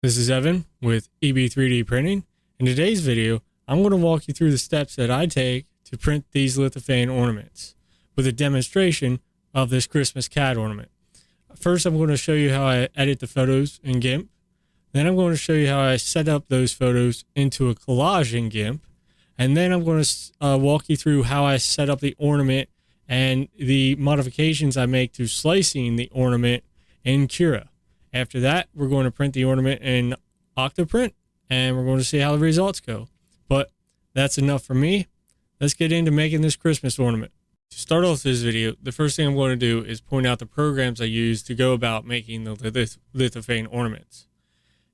This is Evan with EB3D Printing. In today's video, I'm going to walk you through the steps that I take to print these lithophane ornaments with a demonstration of this Christmas cat ornament. First, I'm going to show you how I edit the photos in GIMP. Then I'm going to show you how I set up those photos into a collage in GIMP. And then I'm going to walk you through how I set up the ornament and the modifications I make to slicing the ornament in Cura. After that, we're going to print the ornament in Octoprint, and we're going to see how the results go. But that's enough for me. Let's get into making this Christmas ornament. To start off this video, the first thing I'm going to do is point out the programs I use to go about making the lithophane ornaments.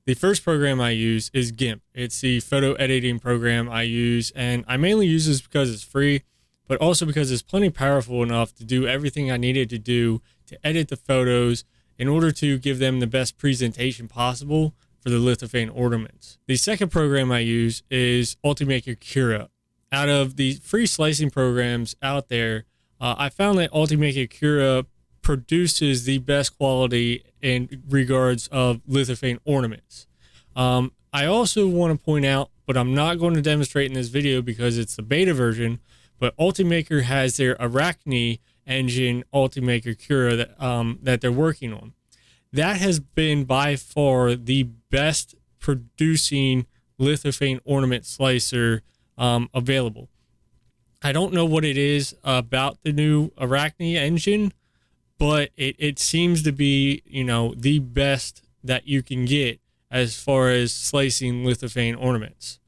The first program I use is GIMP. It's the photo editing program I use, and I mainly use this because it's free, but also because it's plenty powerful enough to do everything I needed to do to edit the photos in order to give them the best presentation possible for the lithophane ornaments. The second program I use is Ultimaker Cura. Out of the free slicing programs out there, I found that Ultimaker Cura produces the best quality in regards of lithophane ornaments. I also want to point out, but I'm not going to demonstrate in this video because it's the beta version, but Ultimaker has their Arachne engine Ultimaker Cura that they're working on. That has been by far the best producing lithophane ornament slicer available. I don't know what it is about the new Arachne engine, but it seems to be, the best that you can get as far as slicing lithophane ornaments.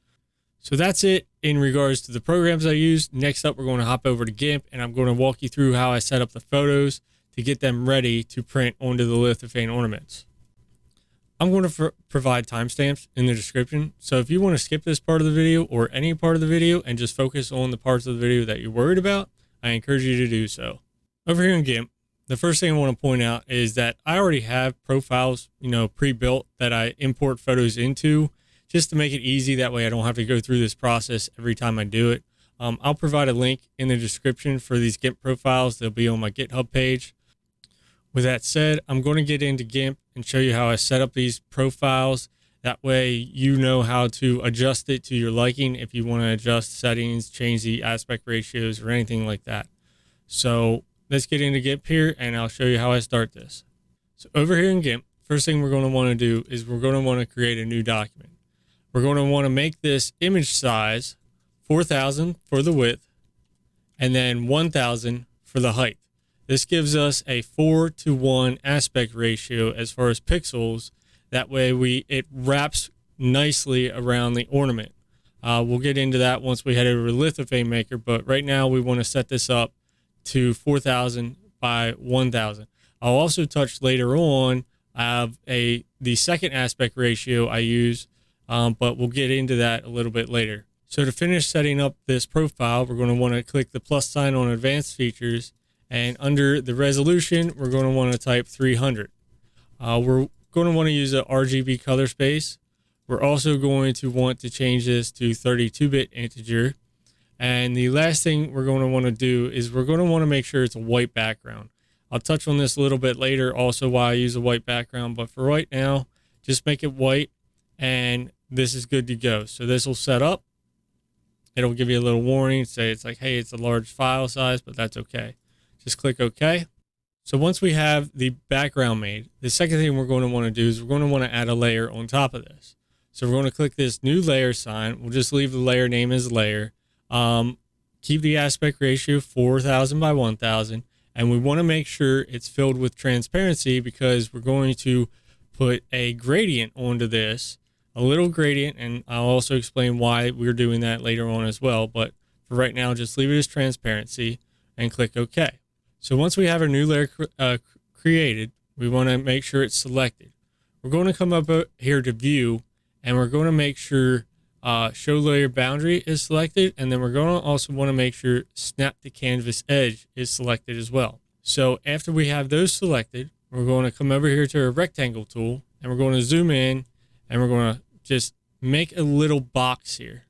So that's it in regards to the programs I use. Next up, we're going to hop over to GIMP, and I'm going to walk you through how I set up the photos to get them ready to print onto the lithophane ornaments. I'm going to provide timestamps in the description. So if you want to skip this part of the video or any part of the video and just focus on the parts of the video that you're worried about, I encourage you to do so. Over here in GIMP, the first thing I want to point out is that I already have profiles, pre-built that I import photos into, just to make it easy. That way I don't have to go through this process every time I do it. I'll provide a link in the description for these GIMP profiles. They'll be on my GitHub page. With that said, I'm going to get into GIMP and show you how I set up these profiles. That way you know how to adjust it to your liking if you want to adjust settings, change the aspect ratios, or anything like that. So let's get into GIMP here, and I'll show you how I start this. So over here in GIMP, first thing we're going to want to do is we're going to want to create a new document. We're going to want to make this image size 4,000 for the width and then 1,000 for the height. This gives us a 4:1 aspect ratio as far as pixels. That way it wraps nicely around the ornament. We'll get into that once we head over to Lithophane Maker, but right now we want to set this up to 4,000 by 1,000. I'll also touch later on the second aspect ratio I use, but we'll get into that a little bit later. So to finish setting up this profile, we're going to want to click the plus sign on Advanced Features, and under the resolution, we're going to want to type 300. We're going to want to use a RGB color space. We're also going to want to change this to 32-bit integer. And the last thing we're going to want to do is we're going to want to make sure it's a white background. I'll touch on this a little bit later, also why I use a white background, but for right now, just make it white, and this is good to go. So this will set up. It'll give you a little warning, say it's like, hey, it's a large file size, but that's okay. Just click OK. So once we have the background made, the second thing we're going to want to do is we're going to want to add a layer on top of this. So we're going to click this new layer sign. We'll just leave the layer name as layer. Keep the aspect ratio 4,000 by 1,000. And we want to make sure it's filled with transparency because we're going to put a gradient onto this, a little gradient. And I'll also explain why we're doing that later on as well. But for right now, just leave it as transparency and click OK. So once we have our new layer created, we want to make sure it's selected. We're going to come up here to View, and we're going to make sure Show Layer Boundary is selected, and then we're going to also want to make sure Snap to Canvas Edge is selected as well. So after we have those selected, we're going to come over here to our Rectangle tool, and we're going to zoom in, and we're going to just make a little box here.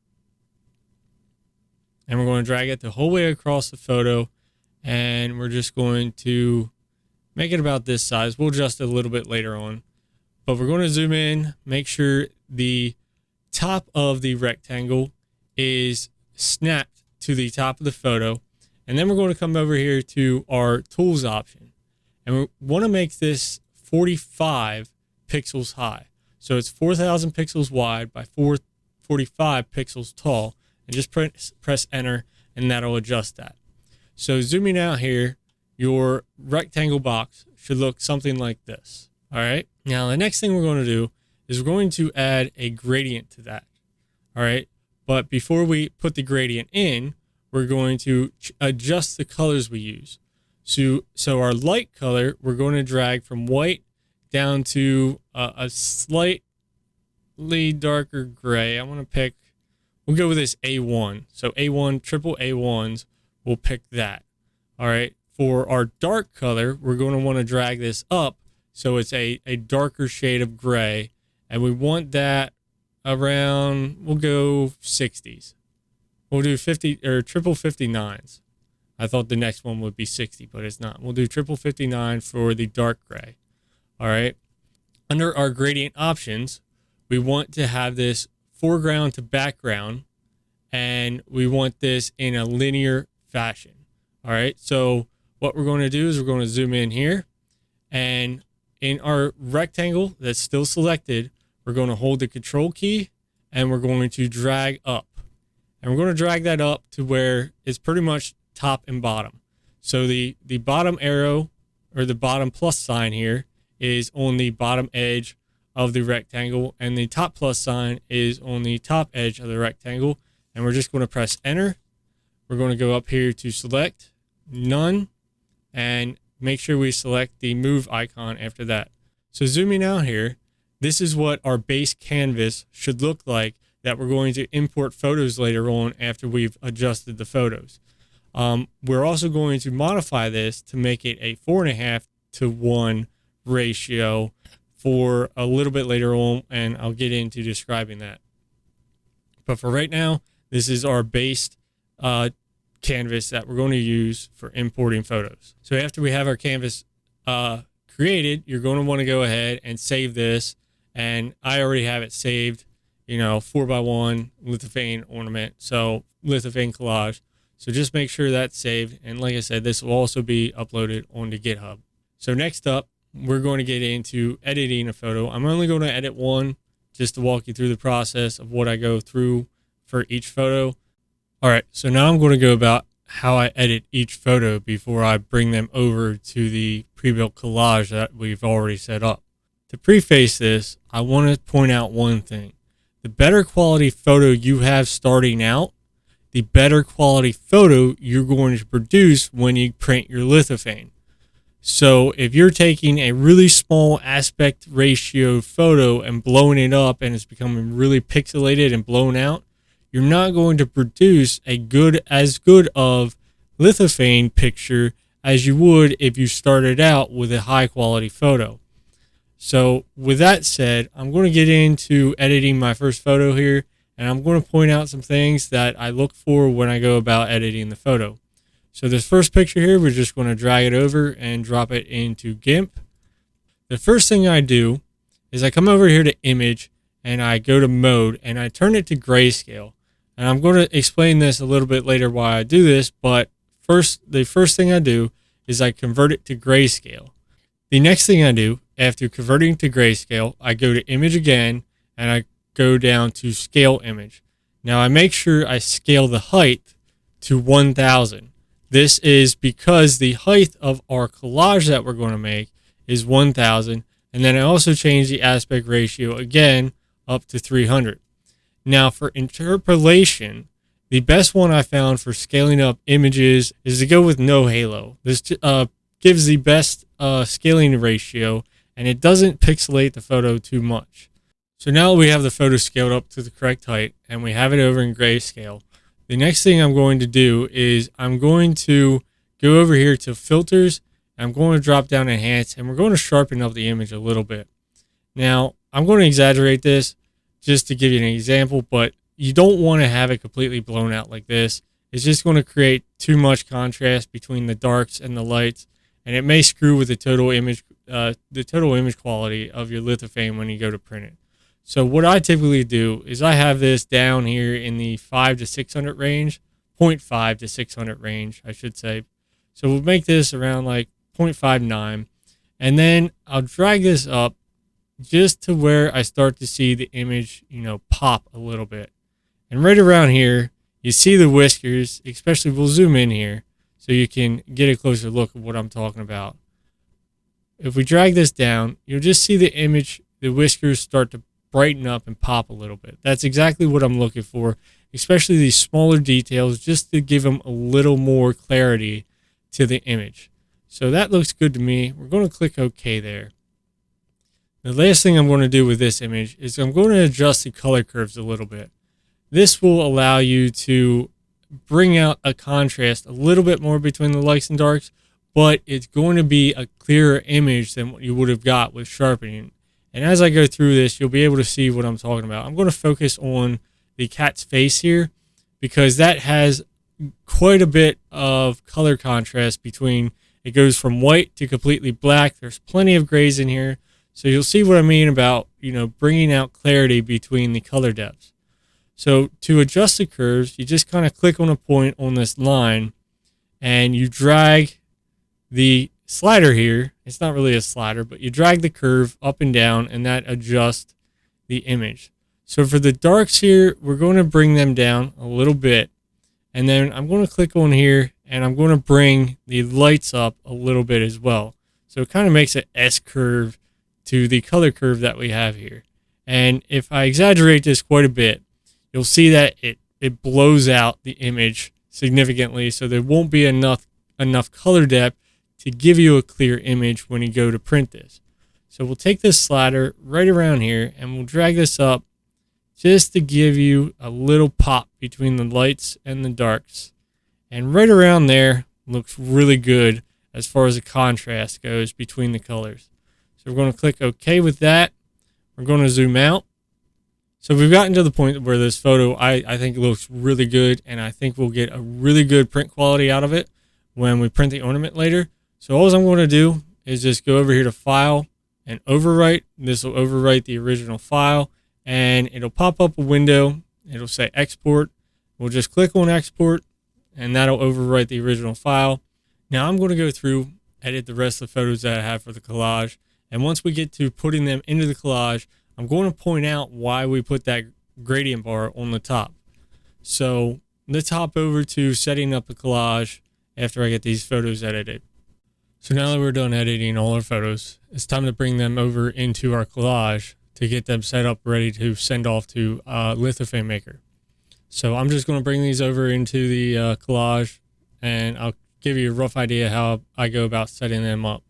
And we're going to drag it the whole way across the photo, and we're just going to make it about this size. We'll adjust it a little bit later on. but we're going to zoom in, make sure the top of the rectangle is snapped to the top of the photo. And then we're going to come over here to our tools option. And we want to make this 45 pixels high. So it's 4,000 pixels wide by 445 pixels tall. And just press enter, and that'll adjust that. So zooming out here, your rectangle box should look something like this. All right. Now, the next thing we're going to do is we're going to add a gradient to that. All right. But before we put the gradient in, we're going to adjust the colors we use. So our light color, we're going to drag from white down to a slightly darker gray. We'll go with this A1. So A1, triple A1s, we'll pick that. All right. For our dark color, we're going to want to drag this up so it's a darker shade of gray. And we want that around, we'll go 60s. We'll do 50 or triple 59s. I thought the next one would be 60, but it's not. We'll do triple 59 for the dark gray. All right. Under our gradient options, we want to have this foreground to background, and we want this in a linear fashion. All right. So what we're going to do is we're going to zoom in here, and in our rectangle that's still selected, we're going to hold the control key and we're going to drag up. And we're going to drag that up to where it's pretty much top and bottom. So the bottom arrow, or the bottom plus sign here, is on the bottom edge of the rectangle, and the top plus sign is on the top edge of the rectangle. And we're just going to press enter. We're going to go up here to select none, and make sure we select the move icon after that. So zooming out here, this is what our base canvas should look like that we're going to import photos later on after we've adjusted the photos. We're also going to modify this to make it a 4.5:1 ratio for a little bit later on, and I'll get into describing that. But for right now, this is our base canvas that we're going to use for importing photos. So after we have our canvas created, you're going to want to go ahead and save this. And I already have it saved, 4x1 lithophane ornament. So lithophane collage. So just make sure that's saved. And like I said, this will also be uploaded onto GitHub. So next up, we're going to get into editing a photo. I'm only going to edit one just to walk you through the process of what I go through for each photo. All right, so now I'm going to go about how I edit each photo before I bring them over to the pre-built collage that we've already set up. To preface this, I want to point out one thing. The better quality photo you have starting out, the better quality photo you're going to produce when you print your lithophane. So if you're taking a really small aspect ratio photo and blowing it up and it's becoming really pixelated and blown out, you're not going to produce as good of lithophane picture as you would if you started out with a high quality photo. So with that said, I'm going to get into editing my first photo here, and I'm going to point out some things that I look for when I go about editing the photo. So this first picture here, we're just going to drag it over and drop it into GIMP. The first thing I do is I come over here to image and I go to mode and I turn it to grayscale. And I'm going to explain this a little bit later why I do this, but the first thing I do is I convert it to grayscale. The next thing I do after converting to grayscale, I go to image again and I go down to scale image. Now I make sure I scale the height to 1000. This is because the height of our collage that we're going to make is 1000. And then I also change the aspect ratio again up to 300. Now for interpolation, the best one I found for scaling up images is to go with no halo. This gives the best scaling ratio, and it doesn't pixelate the photo too much. So now we have the photo scaled up to the correct height and we have it over in grayscale. The next thing I'm going to do is I'm going to go over here to filters. I'm going to drop down enhance, and we're going to sharpen up the image a little bit. Now I'm going to exaggerate this just to give you an example, but you don't want to have it completely blown out like this. It's just going to create too much contrast between the darks and the lights, and it may screw with the total image the total image quality of your lithophane when you go to print it. So what I typically do is I have this down here in the 5 to 600 range, 0.5 to 600 range, I should say. So we'll make this around like 0.59, and then I'll drag this up just to where I start to see the image, pop a little bit. And right around here, you see the whiskers, especially we'll zoom in here so you can get a closer look at what I'm talking about. If we drag this down, you'll just see the image, the whiskers start to brighten up and pop a little bit. That's exactly what I'm looking for, especially these smaller details, just to give them a little more clarity to the image. So that looks good to me. We're going to click OK there. The last thing I'm going to do with this image is I'm going to adjust the color curves a little bit. This will allow you to bring out a contrast a little bit more between the lights and darks, but it's going to be a clearer image than what you would have got with sharpening. And as I go through this, you'll be able to see what I'm talking about. I'm going to focus on the cat's face here because that has quite a bit of color contrast between, it goes from white to completely black. There's plenty of grays in here. So you'll see what I mean about, bringing out clarity between the color depths. So to adjust the curves, you just kind of click on a point on this line and you drag the slider here. It's not really a slider, but you drag the curve up and down and that adjusts the image. So for the darks here, we're going to bring them down a little bit. And then I'm going to click on here and I'm going to bring the lights up a little bit as well. So it kind of makes an S curve to the color curve that we have here. And if I exaggerate this quite a bit, you'll see that it blows out the image significantly. So there won't be enough color depth to give you a clear image when you go to print this. So we'll take this slider right around here and we'll drag this up just to give you a little pop between the lights and the darks. And right around there looks really good as far as the contrast goes between the colors. So we're going to click OK with that. We're going to zoom out. So we've gotten to the point where this photo, I think looks really good, and I think we'll get a really good print quality out of it when we print the ornament later. So all I'm going to do is just go over here to File and Overwrite. This will overwrite the original file, and it'll pop up a window. It'll say Export. We'll just click on Export, and that'll overwrite the original file. Now I'm going to go through, edit the rest of the photos that I have for the collage, and once we get to putting them into the collage, I'm going to point out why we put that gradient bar on the top. So let's hop over to setting up the collage after I get these photos edited. So now that we're done editing all our photos, it's time to bring them over into our collage to get them set up ready to send off to Lithophane Maker. So I'm just going to bring these over into the collage, and I'll give you a rough idea how I go about setting them up.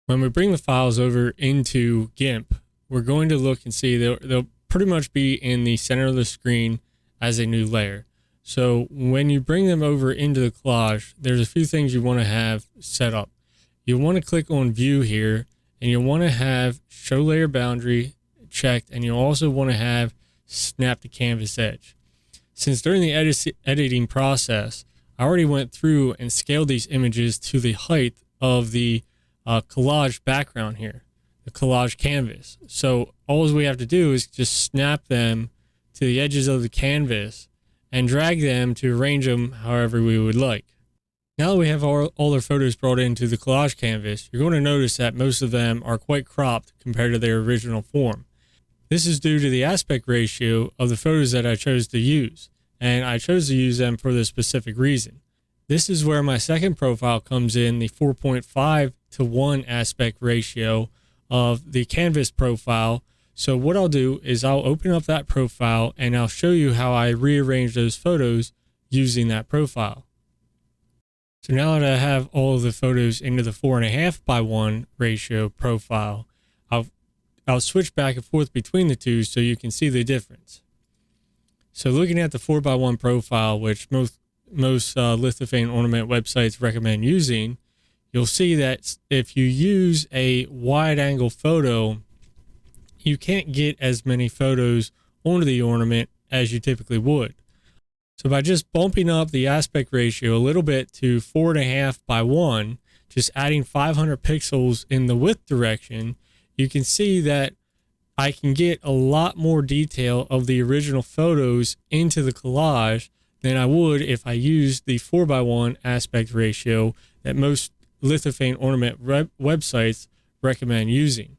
When we bring the files over into GIMP, we're going to look and see they'll pretty much be in the center of the screen as a new layer. So when you bring them over into the collage, there's a few things you want to have set up. You want to click on View here, and you want to have Show Layer Boundary checked, and you also want to have Snap to Canvas Edge. Since during the editing process, I already went through and scaled these images to the height of the collage background here, the collage canvas. So all we have to do is just snap them to the edges of the canvas and drag them to arrange them however we would like. Now that we have all our photos brought into the collage canvas, you're going to notice that most of them are quite cropped compared to their original form. This is due to the aspect ratio of the photos that I chose to use, and I chose to use them for this specific reason. This is where my second profile comes in, the 4.5:1 aspect ratio of the canvas profile. So what I'll do is I'll open up that profile and I'll show you how I rearrange those photos using that profile. So now that I have all of the photos into the 4.5:1 ratio profile, I'll switch back and forth between the two so you can see the difference. So looking at the 4:1 profile, which most lithophane ornament websites recommend using, you'll see that if you use a wide angle photo, you can't get as many photos onto the ornament as you typically would. So by just bumping up the aspect ratio a little bit to 4.5:1, just adding 500 pixels in the width direction, you can see that I can get a lot more detail of the original photos into the collage than I would if I used the 4:1 aspect ratio that most lithophane ornament websites recommend using.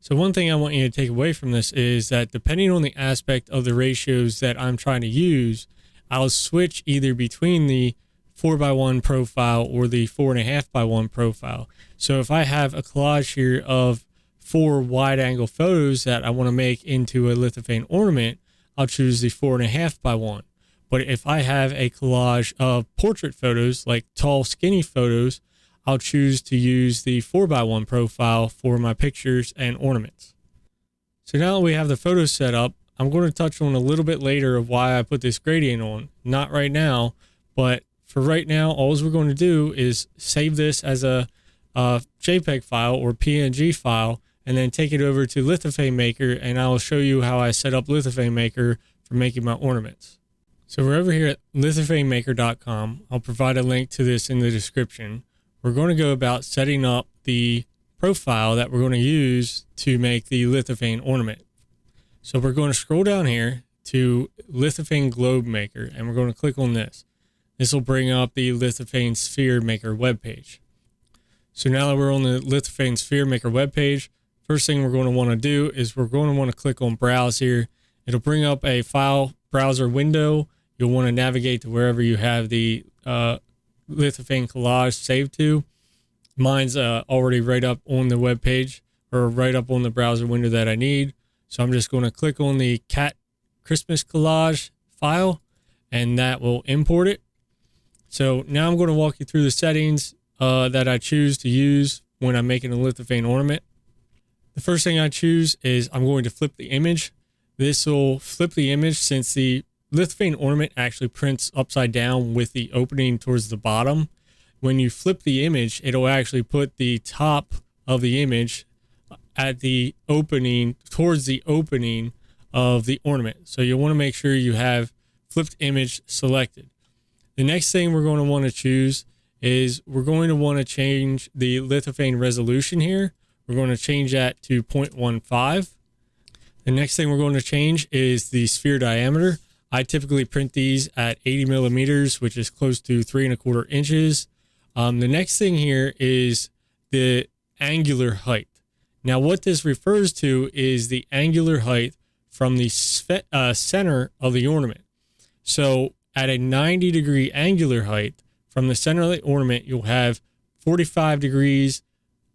So one thing I want you to take away from this is that depending on the aspect of the ratios that I'm trying to use, I'll switch either between the 4:1 profile or the 4.5:1 profile. So if I have a collage here of 4 wide angle photos that I want to make into a lithophane ornament, I'll choose the 4.5:1. But if I have a collage of portrait photos, like tall, skinny photos, I'll choose to use the 4:1 profile for my pictures and ornaments. So now that we have the photos set up, I'm going to touch on a little bit later of why I put this gradient on. Not right now, but for right now, all we're going to do is save this as a JPEG file or PNG file, and then take it over to Lithophane Maker, and I'll show you how I set up Lithophane Maker for making my ornaments. So we're over here at lithophanemaker.com. I'll provide a link to this in the description. We're going to go about setting up the profile that we're going to use to make the lithophane ornament. So we're going to scroll down here to Lithophane Globe Maker, and we're going to click on this. This will bring up the Lithophane Sphere Maker webpage. So now that we're on the Lithophane Sphere Maker webpage, first thing we're going to want to do is we're going to want to click on Browse here. It'll bring up a file browser window. You'll want to navigate to wherever you have the lithophane collage saved to. Mine's already right up on the web page, or right up on the browser window that I need. So I'm just going to click on the cat Christmas collage file, and that will import it. So now I'm going to walk you through the settings that I choose to use when I'm making a lithophane ornament. The first thing I choose is I'm going to flip the image. This will flip the image since the lithophane ornament actually prints upside down with the opening towards the bottom. When you flip the image, it'll actually put the top of the image at the opening, towards the opening of the ornament. So you'll want to make sure you have flipped image selected. The next thing we're going to want to choose is we're going to want to change the lithophane resolution here. We're going to change that to 0.15. The next thing we're going to change is the sphere diameter. I typically print these at 80 millimeters, which is close to 3¼ inches. The next thing here is the angular height. Now, what this refers to is the angular height from the center of the ornament. So at a 90-degree angular height from the center of the ornament, you'll have 45 degrees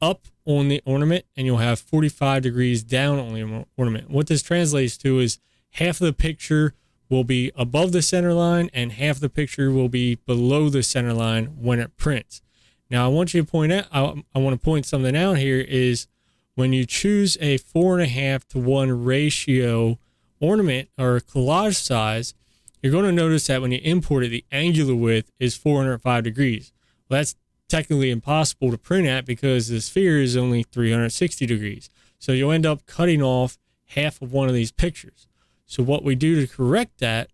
up on the ornament, and you'll have 45 degrees down on the ornament. What this translates to is half of the picture will be above the center line and half the picture will be below the center line when it prints. Now I want you to point out, I want to point something out here is when you choose a 4.5:1 ratio ornament or collage size, you're going to notice that when you import it, the angular width is 405 degrees. Well, that's technically impossible to print at because the sphere is only 360 degrees. So you'll end up cutting off half of one of these pictures. So what we do to correct that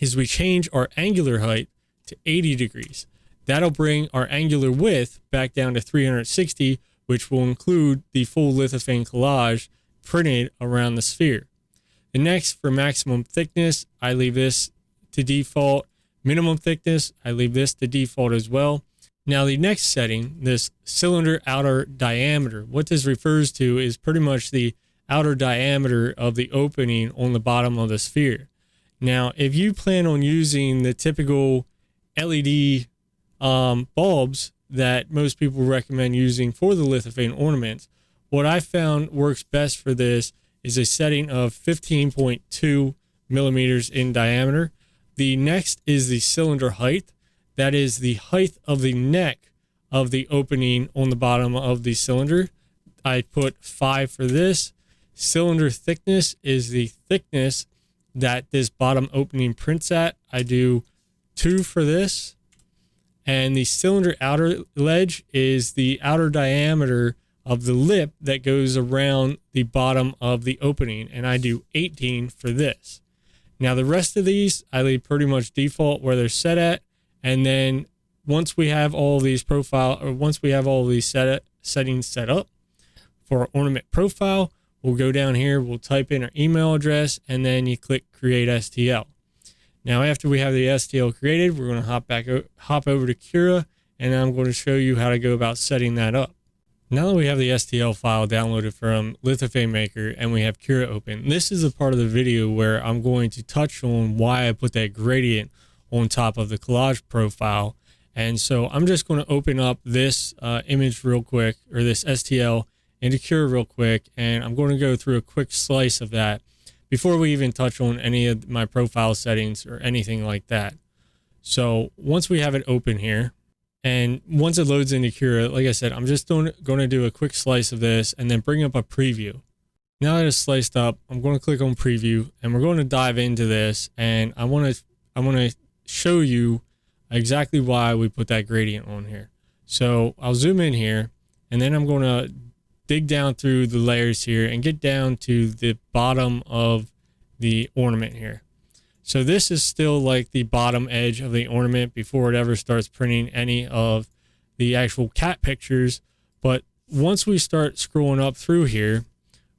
is we change our angular height to 80 degrees. That'll bring our angular width back down to 360, which will include the full lithophane collage printed around the sphere. The next, for maximum thickness, I leave this to default. Minimum thickness, I leave this to default as well. Now the next setting, this cylinder outer diameter, what this refers to is pretty much the outer diameter of the opening on the bottom of the sphere. Now, if you plan on using the typical LED bulbs that most people recommend using for the lithophane ornaments, what I found works best for this is a setting of 15.2 millimeters in diameter. The next is the cylinder height. That is the height of the neck of the opening on the bottom of the cylinder. I put 5 for this. Cylinder thickness is the thickness that this bottom opening prints at. I do 2 for this. And the cylinder outer ledge is the outer diameter of the lip that goes around the bottom of the opening. And I do 18 for this. Now the rest of these, I leave pretty much default where they're set at. And then once we have all these settings set up for our ornament profile, we'll go down here, we'll type in our email address, and then you click create STL. Now, after we have the STL created, we're going to hop over to Cura, and I'm going to show you how to go about setting that up. Now that we have the STL file downloaded from Lithophane Maker and we have Cura open, this is a part of the video where I'm going to touch on why I put that gradient on top of the collage profile. And so I'm just going to open up this image real quick, or this STL into Cura real quick, and I'm going to go through a quick slice of that before we even touch on any of my profile settings or anything like that. So once we have it open here, and once it loads into Cura, like I said, I'm just going to do a quick slice of this and then bring up a preview. Now that it's sliced up, I'm going to click on preview, and we're going to dive into this, and I want to show you exactly why we put that gradient on here. So I'll zoom in here, and then I'm going to dig down through the layers here and get down to the bottom of the ornament here. So this is still like the bottom edge of the ornament before it ever starts printing any of the actual cat pictures. But once we start scrolling up through here,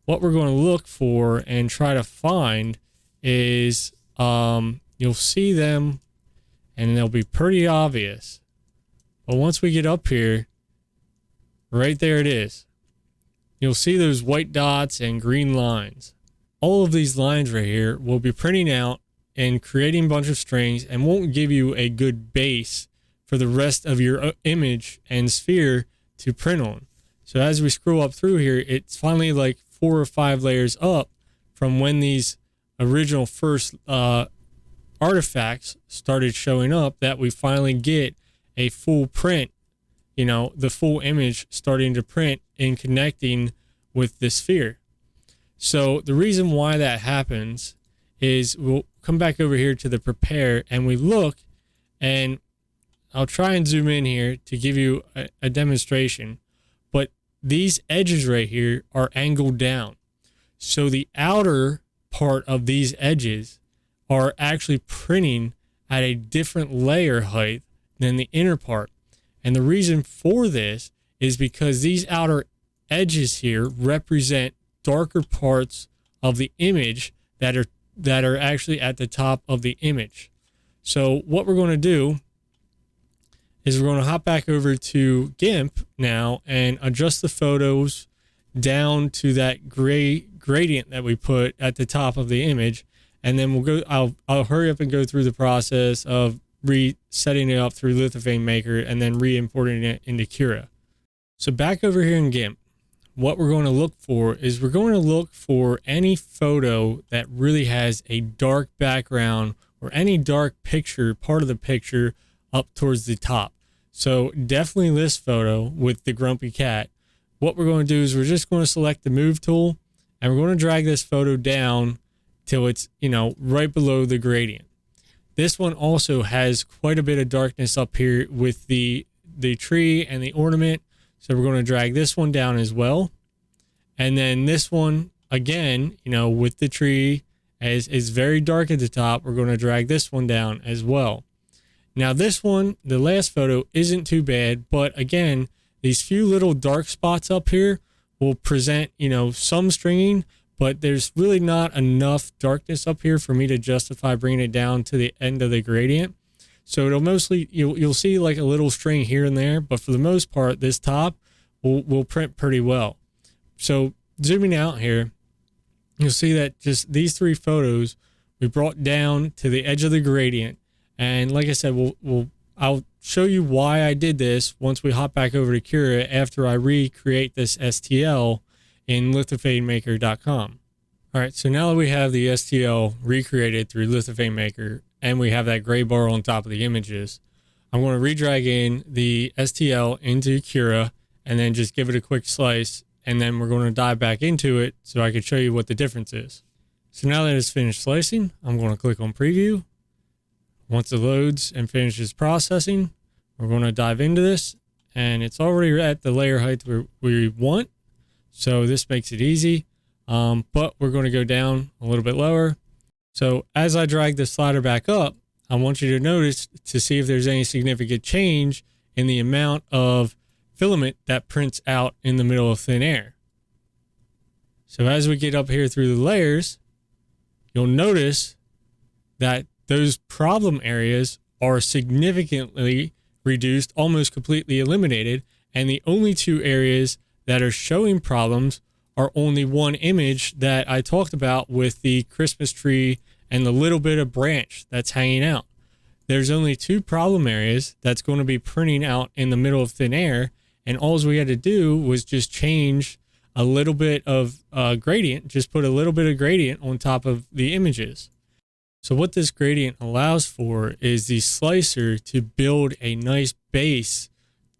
what we're going to look for and try to find is you'll see them and they'll be pretty obvious. But once we get up here, right there it is. You'll see those white dots and green lines. All of these lines right here will be printing out and creating a bunch of strings and won't give you a good base for the rest of your image and sphere to print on. So as we scroll up through here, it's finally like 4 or 5 layers up from when these original first artifacts started showing up that we finally get a full print, you know, the full image starting to print and connecting with the sphere. So the reason why that happens is we'll come back over here to the prepare and we look, and I'll try and zoom in here to give you a demonstration, but these edges right here are angled down. So the outer part of these edges are actually printing at a different layer height than the inner part. And the reason for this is because these outer edges here represent darker parts of the image that are actually at the top of the image. So what we're going to do is we're going to hop back over to GIMP now and adjust the photos down to that gray gradient that we put at the top of the image. And then we'll go, I'll hurry up and go through the process of resetting it up through Lithophane Maker and then re-importing it into Cura. So back over here in GIMP, what we're going to look for is we're going to look for any photo that really has a dark background or any dark picture, part of the picture up towards the top. So definitely this photo with the grumpy cat. What we're going to do is we're just going to select the move tool and we're going to drag this photo down till it's, you know, right below the gradient. This one also has quite a bit of darkness up here with the tree and the ornament. So we're going to drag this one down as well. And then this one, again, you know, with the tree is very dark at the top. We're going to drag this one down as well. Now this one, the last photo, isn't too bad. But again, these few little dark spots up here will present, you know, some stringing. But there's really not enough darkness up here for me to justify bringing it down to the end of the gradient. So it'll mostly, you'll see like a little string here and there, but for the most part, this top will print pretty well. So zooming out here, you'll see that just these 3 photos we brought down to the edge of the gradient. And like I said, I'll show you why I did this once we hop back over to Cura after I recreate this STL in lithophanemaker.com. All right, so now that we have the STL recreated through Lithophane Maker and we have that gray bar on top of the images, I'm going to redrag in the STL into Cura and then just give it a quick slice, and then we're going to dive back into it so I can show you what the difference is. So now that it's finished slicing, I'm going to click on preview. Once it loads and finishes processing, we're going to dive into this, and it's already at the layer height we want. So this makes it easy, but we're going to go down a little bit lower. So as I drag the slider back up, I want you to notice to see if there's any significant change in the amount of filament that prints out in the middle of thin air. So as we get up here through the layers, you'll notice that those problem areas are significantly reduced, almost completely eliminated, and the only two areas that are showing problems are only one image that I talked about with the Christmas tree and the little bit of branch that's hanging out. There's only two problem areas that's going to be printing out in the middle of thin air, and all we had to do was just change a little bit of gradient, just put a little bit of gradient on top of the images. So what this gradient allows for is the slicer to build a nice base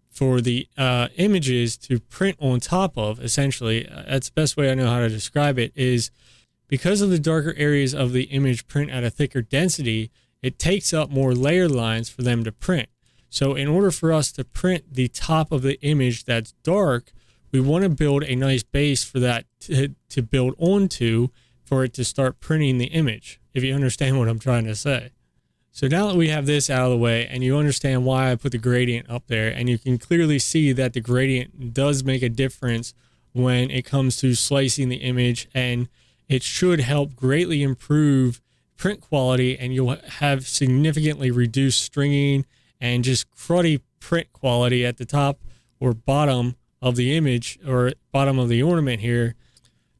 for the images to print on top of. Essentially, that's the best way I know how to describe it, is because of the darker areas of the image print at a thicker density, it takes up more layer lines for them to print. So in order for us to print the top of the image that's dark, we want to build a nice base for that to build onto for it to start printing the image, if you understand what I'm trying to say. So now that we have this out of the way and you understand why I put the gradient up there, and you can clearly see that the gradient does make a difference when it comes to slicing the image, and it should help greatly improve print quality, and you'll have significantly reduced stringing and just cruddy print quality at the top or bottom of the image or bottom of the ornament here.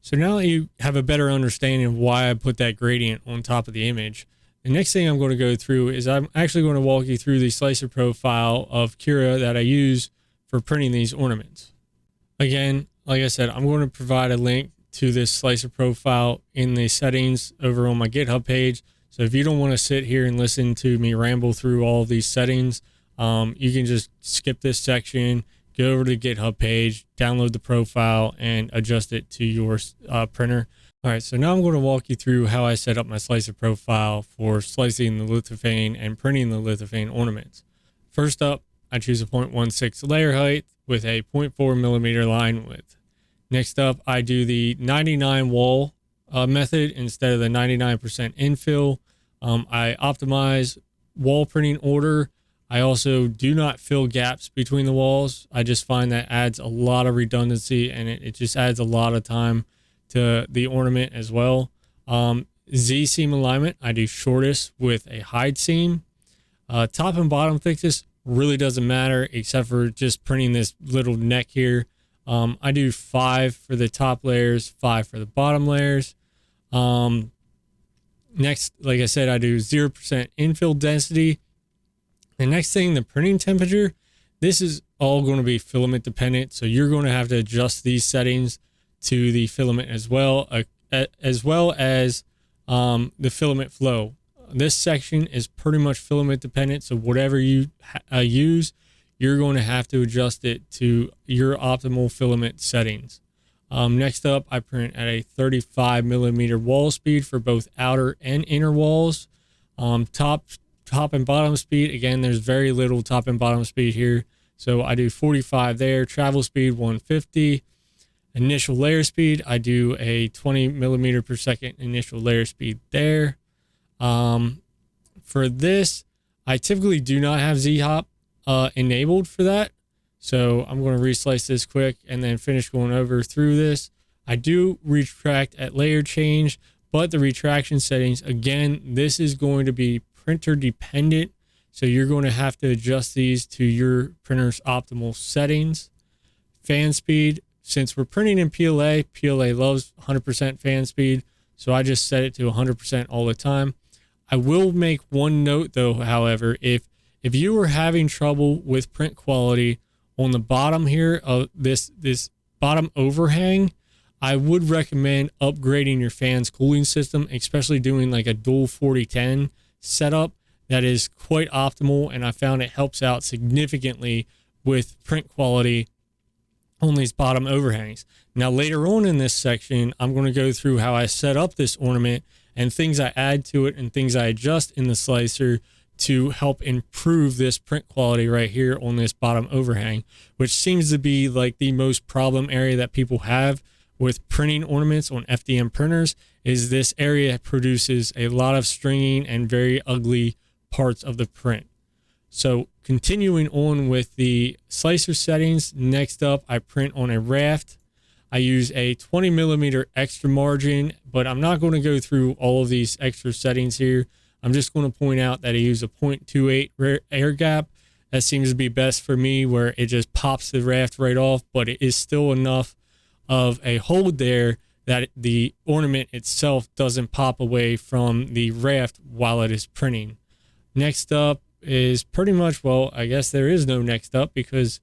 So now that you have a better understanding of why I put that gradient on top of the image, the next thing I'm going to go through is I'm actually going to walk you through the slicer profile of Cura that I use for printing these ornaments. Again, like I said, I'm going to provide a link to this slicer profile in the settings over on my GitHub page. So if you don't want to sit here and listen to me ramble through all of these settings, you can just skip this section, go over to the GitHub page, download the profile, and adjust it to your printer. All right, so now I'm going to walk you through how I set up my slicer profile for slicing the lithophane and printing the lithophane ornaments. First up, I choose a 0.16 layer height with a 0.4 millimeter line width. Next up, I do the 99 wall method instead of the 99% infill. I optimize wall printing order. I also do not fill gaps between the walls. I just find that adds a lot of redundancy, and it just adds a lot of time to the ornament as well. Z seam alignment, I do shortest with a hide seam. Top and bottom thickness really doesn't matter except for just printing this little neck here. I do 5 for the top layers, 5 for the bottom layers. Next, like I said, I do 0% infill density. The next thing, the printing temperature, this is all going to be filament dependent. So you're going to have to adjust these settings to the filament as well as the filament flow. This section is pretty much filament dependent. So whatever you use, you're going to have to adjust it to your optimal filament settings. Next up, I print at a 35 millimeter wall speed for both outer and inner walls. Top and bottom speed, again, there's very little top and bottom speed here. So I do 45 there. Travel speed 150. Initial layer speed, I do a 20 millimeter per second initial layer speed there. For this, I typically do not have Z-Hop enabled for that. So I'm going to reslice this quick and then finish going over through this. I do retract at layer change, but the retraction settings, again, this is going to be printer dependent. So you're going to have to adjust these to your printer's optimal settings. Fan speed, since we're printing in PLA, PLA loves 100% fan speed. So I just set it to 100% all the time. I will make one note though, however, if you were having trouble with print quality on the bottom here of this bottom overhang, I would recommend upgrading your fan's cooling system, especially doing like a dual 4010 setup. That is quite optimal, and I found it helps out significantly with print quality on these bottom overhangs. Now later on in this section, I'm going to go through how I set up this ornament and things I add to it and things I adjust in the slicer to help improve this print quality right here on this bottom overhang, which seems to be like the most problem area that people have with printing ornaments on FDM printers. Is this area produces a lot of stringing and very ugly parts of the print. So continuing on with the slicer settings, next up I print on a raft. I use a 20 millimeter extra margin, but I'm not going to go through all of these extra settings here. I'm just going to point out that I use a 0.28 air gap. That seems to be best for me, where it just pops the raft right off, but it is still enough of a hold there that the ornament itself doesn't pop away from the raft while it is printing. Next up is pretty much, well, I guess there is no next up, because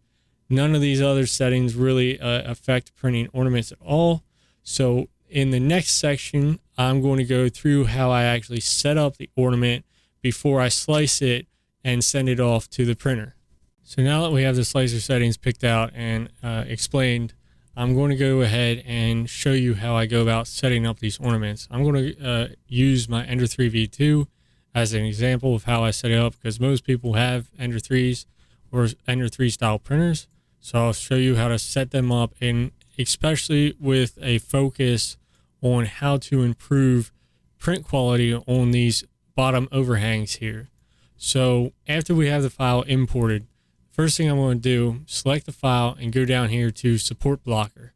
none of these other settings really affect printing ornaments at all. So in the next section, I'm going to go through how I actually set up the ornament before I slice it and send it off to the printer. So now that we have the slicer settings picked out and explained, I'm going to go ahead and show you how I go about setting up these ornaments. I'm going to use my Ender 3 V2 as an example of how I set it up, because most people have Ender 3s or Ender 3 style printers. So I'll show you how to set them up, and especially with a focus on how to improve print quality on these bottom overhangs here. So after we have the file imported, first thing I'm going to do, select the file and go down here to support blocker.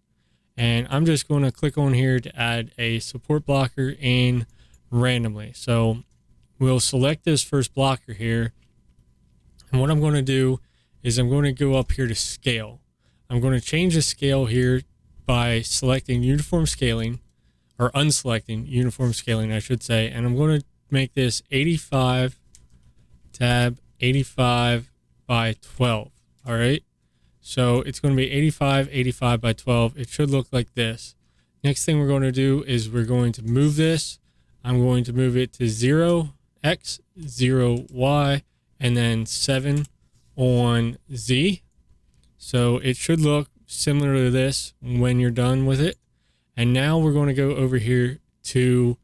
And I'm just going to click on here to add a support blocker in randomly. So we'll select this first blocker here. And what I'm going to do is I'm going to go up here to scale. I'm going to change the scale here by selecting uniform scaling, or unselecting uniform scaling, I should say. And I'm going to make this 85 tab 85 by 12. All right. So it's going to be 85 by 12. It should look like this. Next thing we're going to do is we're going to move this. I'm going to move it to 0x, 0y, and then 7 on Z. So it should look similar to this when you're done with it. And now we're going to go over here to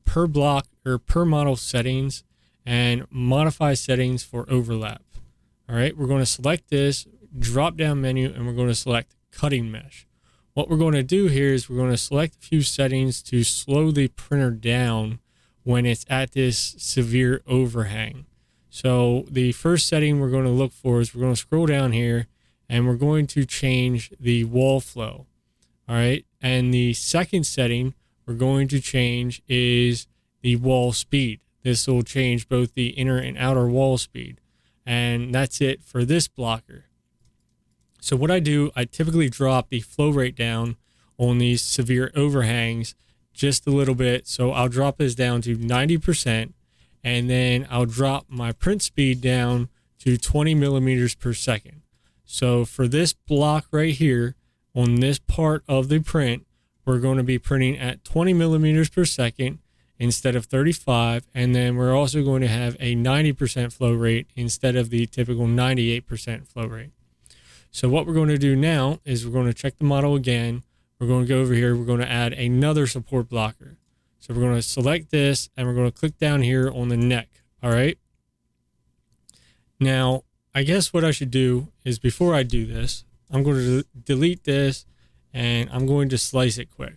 per block or per model settings and modify settings for overlap. All right, we're going to select this drop down menu and we're going to select cutting mesh. What we're going to do here is we're going to select a few settings to slow the printer down when it's at this severe overhang. So the first setting we're going to look for is we're going to scroll down here and we're going to change the wall flow. All right. And the second setting we're going to change is the wall speed. This will change both the inner and outer wall speed. And that's it for this blocker. So what I do, I typically drop the flow rate down on these severe overhangs just a little bit. So I'll drop this down to 90%, and then I'll drop my print speed down to 20 millimeters per second. So for this block right here, on this part of the print, we're going to be printing at 20 millimeters per second instead of 35. And then we're also going to have a 90% flow rate instead of the typical 98% flow rate. So what we're going to do now is we're going to check the model again. We're going to go over here. We're going to add another support blocker. So we're going to select this and we're going to click down here on the neck. All right. Now, I guess what I should do is before I do this, I'm going to delete this and I'm going to slice it quick.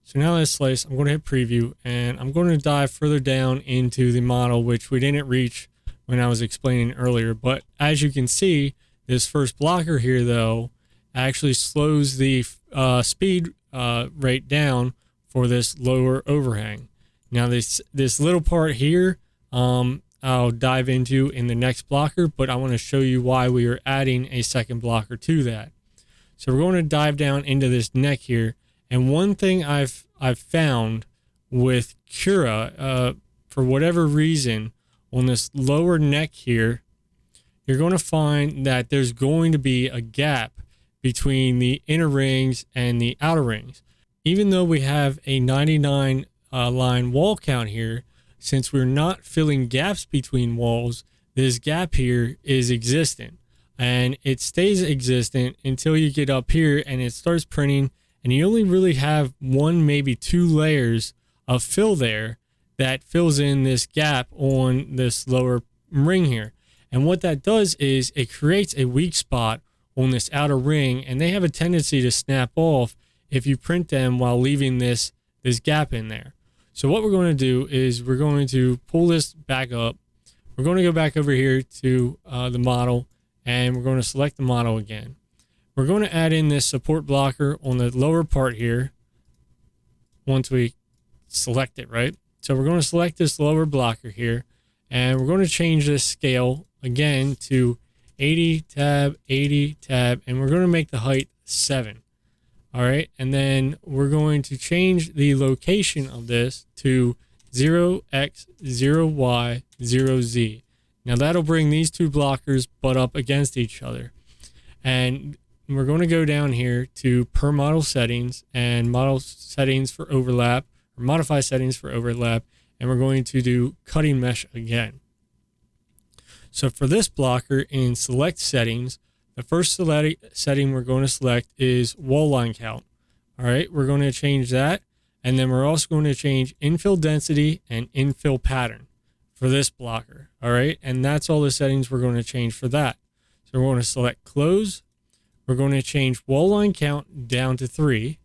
So now let's slice. I'm going to hit preview and I'm going to dive further down into the model, which we didn't reach when I was explaining earlier. But as you can see, this first blocker here, though, actually slows the speed rate down for this lower overhang. Now, this little part here, I'll dive into in the next blocker, but I want to show you why we are adding a second blocker to that. So we're going to dive down into this neck here. And one thing I've found with Cura, for whatever reason, on this lower neck here, you're going to find that there's going to be a gap between the inner rings and the outer rings. Even though we have a 99 line wall count here, since we're not filling gaps between walls, this gap here is existent. And it stays existent until you get up here and it starts printing, and you only really have one, maybe two layers of fill there that fills in this gap on this lower ring here. And what that does is it creates a weak spot on this outer ring, and they have a tendency to snap off if you print them while leaving this gap in there. So what we're going to do is we're going to pull this back up. we're going to go back over here to the model, and we're going to select the model again. We're going to add in this support blocker on the lower part here once we select it, right? So we're going to select this lower blocker here, and we're going to change this scale again to 80 tab, 80 tab, and we're going to make the height 7. All right, and then we're going to change the location of this to 0x, 0y, 0z. Now that'll bring these two blockers butt up against each other. And we're going to go down here to per model settings and model settings for overlap, or modify settings for overlap, and we're going to do cutting mesh again. So for this blocker in select settings, the first setting we're going to select is wall line count. All right, we're going to change that. And then we're also going to change infill density and infill pattern for this blocker. All right, and that's all the settings we're going to change for that. So we're going to select close. We're going to change wall line count down to 3.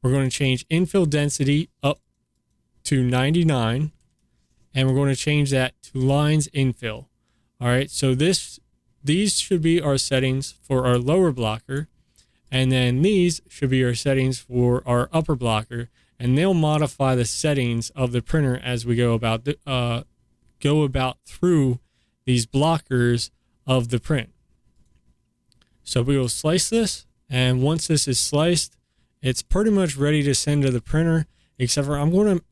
We're going to change infill density up to 99. And we're going to change that to lines infill. All right, so these should be our settings for our lower blocker, and then these should be our settings for our upper blocker, and they'll modify the settings of the printer as we go about through these blockers of the print. So we will slice this, and once this is sliced, it's pretty much ready to send to the printer, except for I'm going to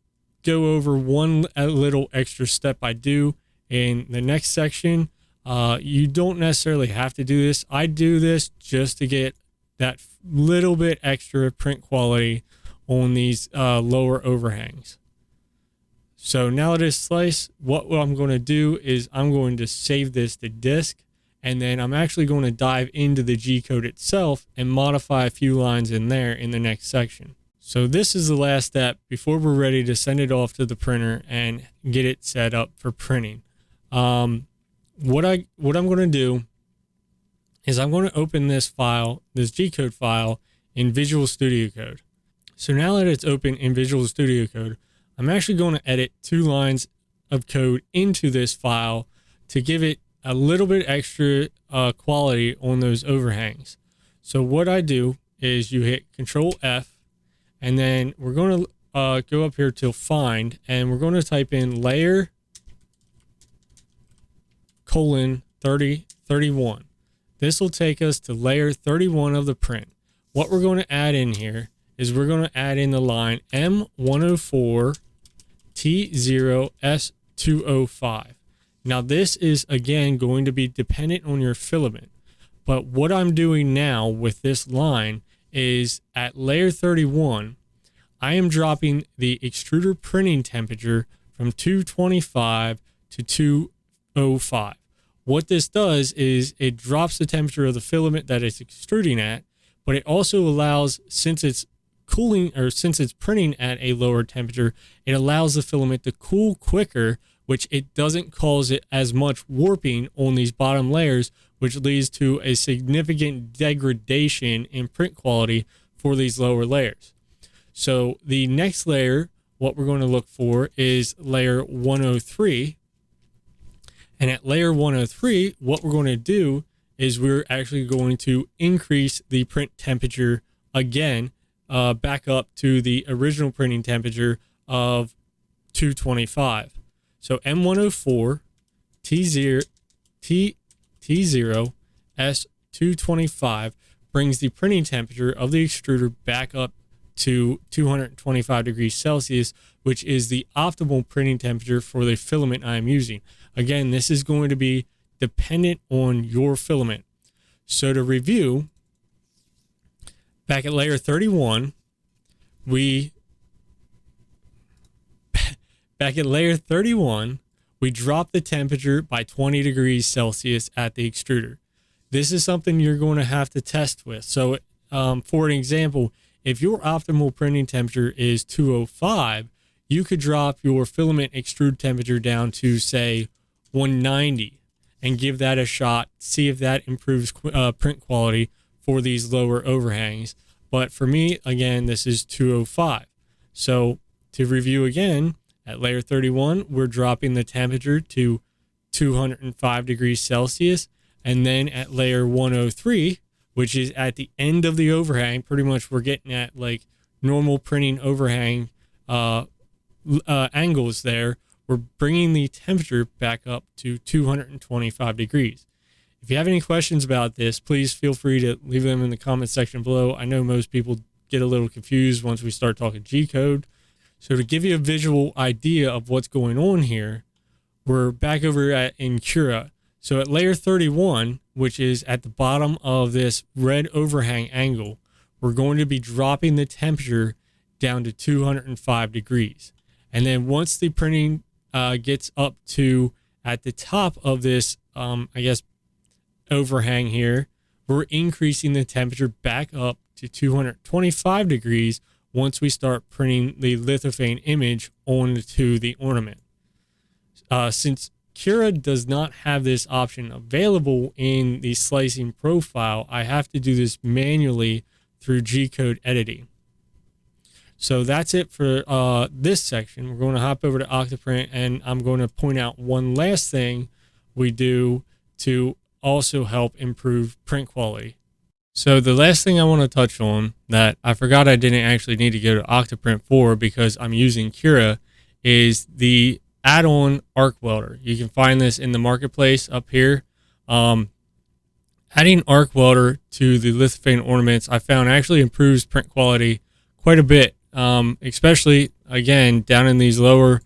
go over one little extra step I do in the next section. You don't necessarily have to do this. I do this just to get that little bit extra print quality on these lower overhangs. So now that it's sliced, what I'm going to do is I'm going to save this to disk, and then I'm actually going to dive into the G-code itself and modify a few lines in there in the next section. So this is the last step before we're ready to send it off to the printer and get it set up for printing. What I'm going to do is I'm going to open this file, this G-code file, in Visual Studio Code. So now that it's open in Visual Studio Code, I'm actually going to edit 2 lines of code into this file to give it a little bit extra quality on those overhangs. So what I do is you hit Control F, and then we're going to go up here to find, and we're going to type in layer colon 3031. This will take us to layer 31 of the print. What we're going to add in here is we're going to add in the line M104 T0S205. Now this is again going to be dependent on your filament, but what I'm doing now with this line is at layer 31, I am dropping the extruder printing temperature from 225 to 205. What this does is it drops the temperature of the filament that it's extruding at, but it also allows, since it's cooling or since it's printing at a lower temperature, it allows the filament to cool quicker, which it doesn't cause it as much warping on these bottom layers, which leads to a significant degradation in print quality for these lower layers. So the next layer, what we're going to look for is layer 103. And at layer 103, what we're going to do is we're actually going to increase the print temperature again, back up to the original printing temperature of 225. So M104 T0S225 brings the printing temperature of the extruder back up to 225 degrees Celsius, which is the optimal printing temperature for the filament I am using. Again, this is going to be dependent on your filament. So to review, back at layer 31, we drop the temperature by 20 degrees Celsius at the extruder. This is something you're going to have to test with. So for an example, if your optimal printing temperature is 205, you could drop your filament extrude temperature down to, say, 190 and give that a shot, see if that improves print quality for these lower overhangs. But for me, again, this is 205. So to review again, at layer 31, we're dropping the temperature to 205 degrees Celsius. And then at layer 103, which is at the end of the overhang, pretty much we're getting at like normal printing overhang angles there, we're bringing the temperature back up to 225 degrees. If you have any questions about this, please feel free to leave them in the comment section below. I know most people get a little confused once we start talking G-code. So to give you a visual idea of what's going on here, we're back over in Cura. So at layer 31, which is at the bottom of this red overhang angle, we're going to be dropping the temperature down to 205 degrees. And then once the printing gets up to at the top of this, overhang here, we're increasing the temperature back up to 225 degrees once we start printing the lithophane image onto the ornament. Since Cura does not have this option available in the slicing profile, I have to do this manually through G-code editing. So that's it for this section. We're going to hop over to Octoprint, and I'm going to point out one last thing we do to also help improve print quality. So the last thing I want to touch on that I forgot I didn't actually need to go to Octoprint for because I'm using Cura is the add-on arc welder. You can find this in the marketplace up here. Adding arc welder to the lithophane ornaments I found actually improves print quality quite a bit, especially again down in these lower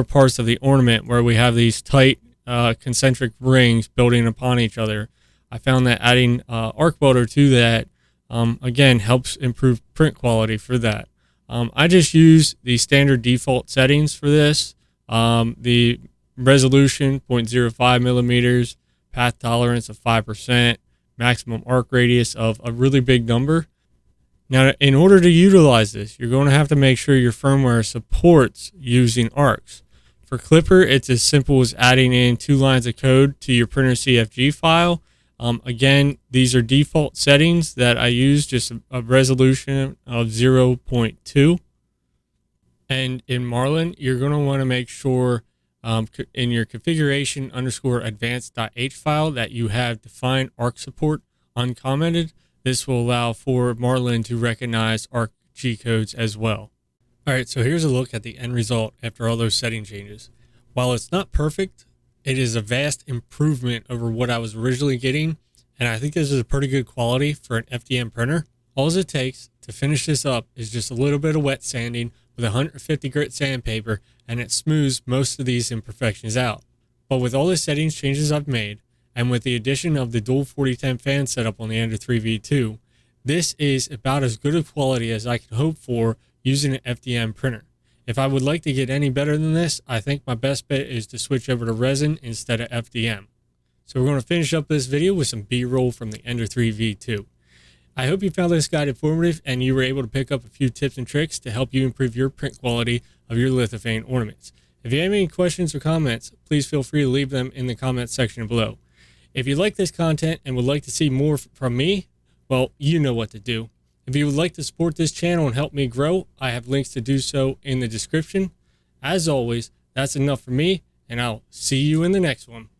parts of the ornament where we have these tight concentric rings building upon each other. I found that adding arc welder to that again helps improve print quality for that. I just use the standard default settings for this. The resolution 0.05 millimeters, path tolerance of 5%, maximum arc radius of a really big number. Now, in order to utilize this, you're going to have to make sure your firmware supports using arcs. For Klipper, it's as simple as adding in 2 lines of code to your printer CFG file. Again, these are default settings that I use, just a resolution of 0.2. And in Marlin, you're going to want to make sure in your configuration _advanced.h file that you have defined arc support uncommented. This will allow for Marlin to recognize arc G codes as well. All right, so here's a look at the end result after all those setting changes. While it's not perfect, it is a vast improvement over what I was originally getting, and I think this is a pretty good quality for an FDM printer. All it takes to finish this up is just a little bit of wet sanding with 150 grit sandpaper, and it smooths most of these imperfections out. But with all the settings changes I've made, and with the addition of the dual 4010 fan setup on the Ender 3 V2, this is about as good a quality as I can hope for using an FDM printer. If I would like to get any better than this, I think my best bet is to switch over to resin instead of FDM. So we're going to finish up this video with some B-roll from the Ender 3 V2. I hope you found this guide informative and you were able to pick up a few tips and tricks to help you improve your print quality of your lithophane ornaments. If you have any questions or comments, please feel free to leave them in the comments section below. If you like this content and would like to see more from me, well, you know what to do. If you would like to support this channel and help me grow, I have links to do so in the description. As always, that's enough for me, and I'll see you in the next one.